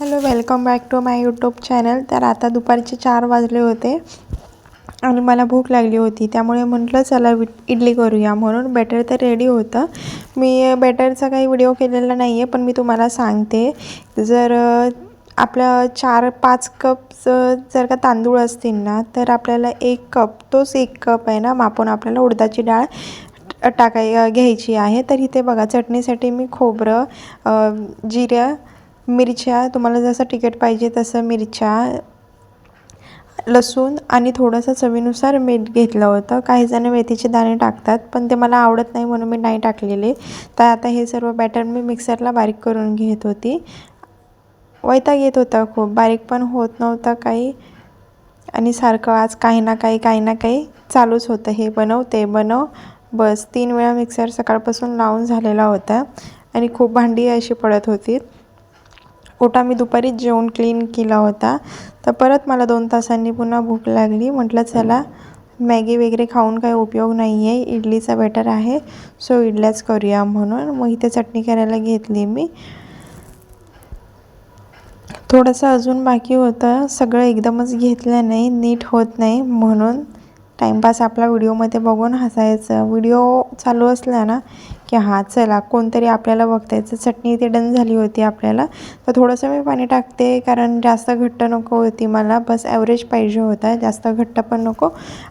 Hello, welcome back to my YouTube channel. तर आता दुपारचे 4 वाजले होते आणि मला भूक लागली होती, त्यामुळे म्हटलं चला इडली करूया. म्हणून बॅटर तर रेडी होतं. मी बॅटरचा काही व्हिडिओ केलेला नाही आहे, पण मी तुम्हाला सांगते. जर आपल्या 4-5 कप जर का तांदूळ असतील ना, तर आपल्याला 1 कप, तोच 1 कप आहे ना मापून आपल्याला उडदाची डाळ घ्यायची आहे. तर इथे बघा, चटणीसाठी मी खोबरं, जिरं, मिरच्या, तुम्हाला जसं तिखट पाहिजे तसं मिरच्या, लसूण आणि थोडंसं चवीनुसार मीठ घेतलं होतं. काही जण मेथीचे दाणे टाकतात, पण ते मला आवडत नाही म्हणून मी नाही टाकलेले. तर आता हे सर्व बॅटर मी मिक्सरला बारीक करून घेत होती. वैताग येत होता खूप, बारीक पण होत नव्हता काही, आणि सारखं आज काही ना काही चालूच होतं. हे बनव ते बनव, बस 3 वेळा मिक्सर सकाळपासून लावून झालेला होता आणि खूप भांडी अशी पडत होती. ओटा मी दुपारीच जेवण क्लीन केला होता. तर परत मला 2 तासांनी पुन्हा भूक लागली. म्हटलं चला, मॅगी वगैरे खाऊन काही उपयोग नाही आहे, इडलीचा बॅटर आहे, सो इडल्याच करूया म्हणून. मग इथे चटणी करायला घेतली मी. थोडंसं अजून बाकी होतं, सगळं एकदमच घेतलं नाही, नीट होत नाही, म्हणून टाईमपास आपला व्हिडिओमध्ये बघून हसायचं. व्हिडिओ चालू असला ना की हां चला कोणतरी आपल्याला बघतायचं. चटणी इथे डन झाली होती आपल्याला. तर थोडंसं मी पाणी टाकते, कारण जास्त घट्ट नको होती मला, बस ॲव्हरेज पाहिजे होता, जास्त घट्ट पण नको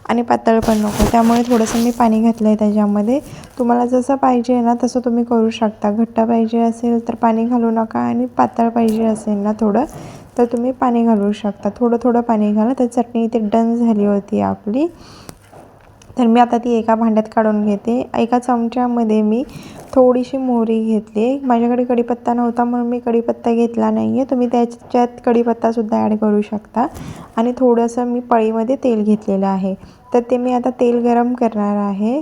आणि पातळ पण नको. त्यामुळे थोडंसं मी पाणी घातलं आहे त्याच्यामध्ये. तुम्हाला जसं पाहिजे ना तसं तुम्ही करू शकता. घट्ट पाहिजे असेल तर पाणी घालू नका, आणि पातळ पाहिजे असेल ना थोडं, तर तुम्ही पाणी घालू शकता. थोडं पाणी घाला. तर चटणी इथे डन झाली होती आपली. तर मी आता ती एका भांड्यात काढून घेते. एका चमच्यामध्ये मी थोडीशी मोहरी घेतली. माझ्याकडे कढीपत्ता नव्हता म्हणून मी कढीपत्ता घेतला नाही आहे. तुम्ही त्याच्यात कढीपत्तासुद्धा ॲड करू शकता. आणि थोडंसं मी पळीमध्ये तेल घेतलेलं आहे. तर ते मी आता तेल गरम करणार आहे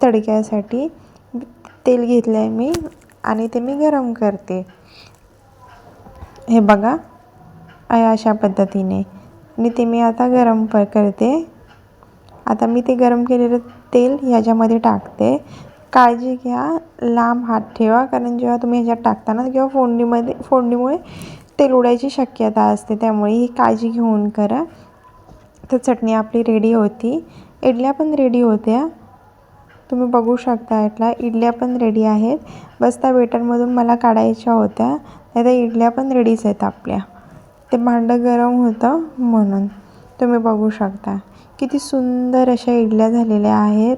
तडक्यासाठी. तेल घेतलं आहे मी आणि ते मी गरम करते. हे बघा, अशा पद्धतीने. आणि ते मी आता गरम करते. आता मी ते गरम केलेलं तेल ह्याच्यामध्ये टाकते. काळजी घ्या, लांब हात ठेवा, कारण जेव्हा तुम्ही ह्याच्यात टाकता ना किंवा फोडणीमुळे तेल उडायची शक्यता असते, त्यामुळे ही काळजी घेऊन करा. तर चटणी आपली रेडी होती. इडल्या पण रेडी होत्या, तुम्ही बघू शकता. इडल्या पण रेडी आहेत. बस त्या बेटरमधून मला काढायच्या होत्या. नाही तर इडल्या पण रेडीच आहेत आपल्या. ते भांडं गरम होतं म्हणून. तुम्ही बघू शकता किती सुंदर अशा इडल्या झालेल्या आहेत.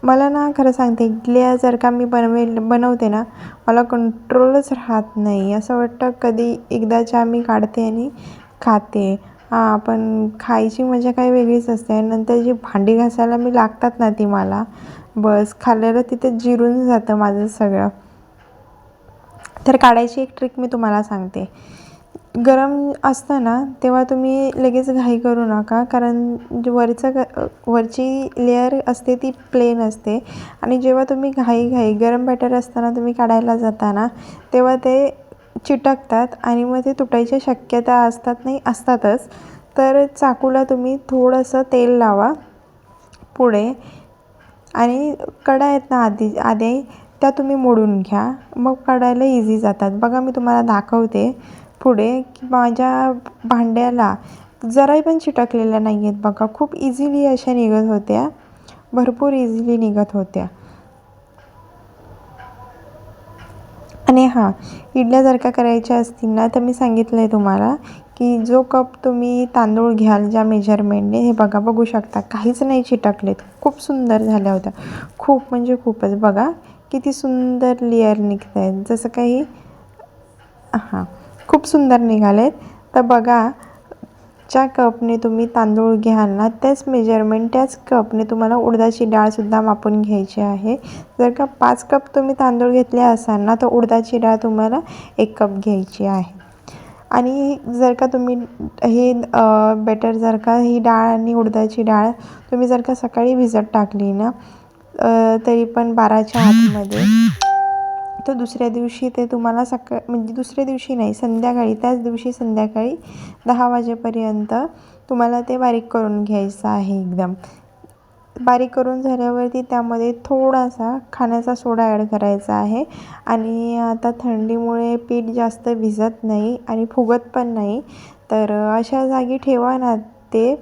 मला ना खरं सांगते, इडल्या जर का मी बनवते ना, मला कंट्रोलच राहत नाही. असं वाटतं कधी एकदाच्या मी काढते आणि खाते. हां, पण खायची मजा काही वेगळीच असते. आणि नंतर जी भांडी घासायला मी लागतात ना ती मला, बस खाल्लेलं तिथे जिरून जातं माझं सगळं. तर काढायची एक ट्रिक मी तुम्हाला सांगते. गरम असतं ना तेव्हा तुम्ही लगेच घाई करू नका, कारण वरची लेअर असते ती प्लेन असते. आणि जेव्हा तुम्ही घाई गरम बॅटर असताना तुम्ही काढायला जाता तेव्हा ते चिटकतात आणि मग ते तुटायच्या शक्यता असतातच. तर चाकूला तुम्ही थोडंसं तेल लावा पुढे, आणि कडा आहेत ना आधी त्या तुम्ही मोडून घ्या, मग काढायला इझी जातात. बघा, मी तुम्हाला दाखवते पुढे की माझ्या भांड्याला जराही पण चिटकलेल्या नाही आहेत. बघा, खूप इझिली अशा निघत होत्या, भरपूर इझिली निघत होत्या. आणि हां, इडल्या जर का करायच्या असतील ना, तर मी सांगितलं आहे तुम्हाला की जो कप तुम्ही तांदूळ घ्याल ज्या मेजरमेंटने, हे बघू शकता काहीच नाही चिटकलेत. खूप सुंदर झाल्या होत्या, खूप म्हणजे खूपच. बघा किती सुंदर लेअर निघत आहेत, जसं काही हां, खूप सुंदर निघालेत. तर बघा, ज्या कपने तुम्ही तांदूळ घ्याल ना, त्याच मेजरमेंट, त्याच कपने तुम्हाला उडदाची डाळसुद्धा मापून घ्यायची आहे. जर का 5 कप तुम्ही तांदूळ घेतले असाल ना, तर उडदाची डाळ तुम्हाला 1 कप घ्यायची आहे. आणि जर का तुम्ही हे बॅटर, जर का ही डाळ आणि उडदाची डाळ तुम्ही जर का सकाळी भिजत टाकली ना, तरी पण 12च्या आतमध्ये, तर दुसऱ्या दिवशी ते तुम्हाला म्हणजे दुसऱ्या दिवशी नाही, संध्याकाळी, त्याच दिवशी संध्याकाळी 10 वाजेपर्यंत तुम्हाला ते बारीक करून घ्यायचं आहे एकदम. बारीक करून झाल्यावरती त्यामध्ये थोडासा खाण्याचा सोडा ॲड करायचा आहे. आणि आता थंडीमुळे पीठ जास्त भिजत नाही आणि फुगत पण नाही, तर अशा जागी ठेवा ना ते,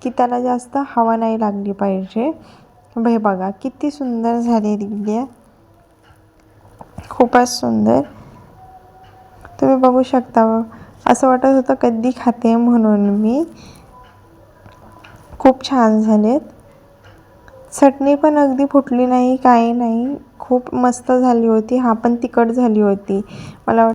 की त्याला जास्त हवा नाही लागली पाहिजे. हे बघा किती सुंदर झालेली आहे, खूपच सुंदर. तुम्ही बघू शकता, असं वाटत होतं कधी खाते म्हणून मी. खूप छान झालेत. चटणी पण अगदी फुटली नाही, काही नाही, खूप मस्त झाली होती. हा पण तिखट झाली होती. मला